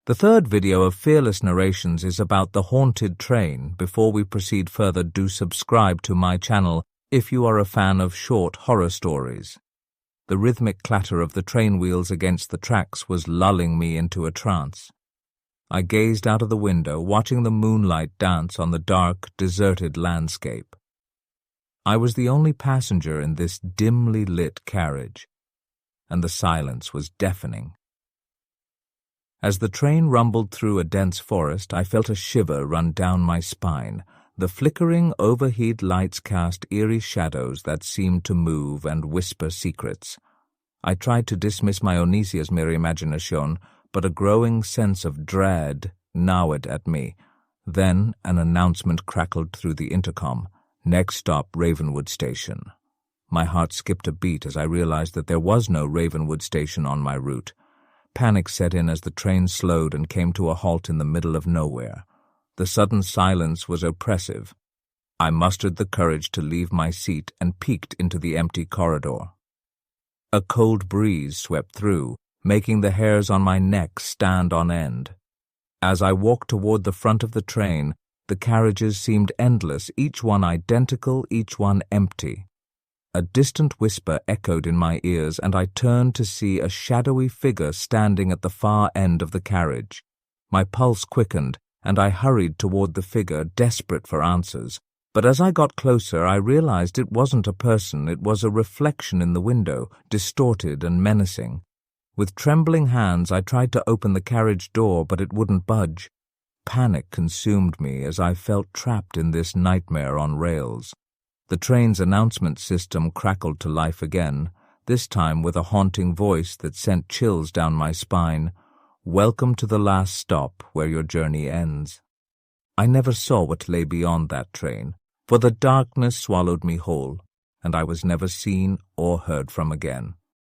The third video of Fearless Narrations is about the haunted train. Before we proceed further, do subscribe to my channel if you are a fan of short horror stories. The rhythmic clatter of the train wheels against the tracks was lulling me into a trance. I gazed out of the window, watching the moonlight dance on the dark, deserted landscape. I was the only passenger in this dimly lit carriage, and the silence was deafening. As the train rumbled through a dense forest, I felt a shiver run down my spine. The flickering, overheat lights cast eerie shadows that seemed to move and whisper secrets. I tried to dismiss my uneasiness, mere imagination, but a growing sense of dread gnawed at me. Then an announcement crackled through the intercom. Next stop, Ravenwood Station. My heart skipped a beat as I realized that there was no Ravenwood Station on my route. Panic set in as the train slowed and came to a halt in the middle of nowhere. The sudden silence was oppressive. I mustered the courage to leave my seat and peeked into the empty corridor. A cold breeze swept through, making the hairs on my neck stand on end. As I walked toward the front of the train, the carriages seemed endless, each one identical, each one empty. A distant whisper echoed in my ears, and I turned to see a shadowy figure standing at the far end of the carriage. My pulse quickened, and I hurried toward the figure, desperate for answers. But as I got closer, I realized it wasn't a person, it was a reflection in the window, distorted and menacing. With trembling hands, I tried to open the carriage door, but it wouldn't budge. Panic consumed me as I felt trapped in this nightmare on rails. The train's announcement system crackled to life again, this time with a haunting voice that sent chills down my spine. Welcome to the last stop where your journey ends. I never saw what lay beyond that train, for the darkness swallowed me whole, and I was never seen or heard from again.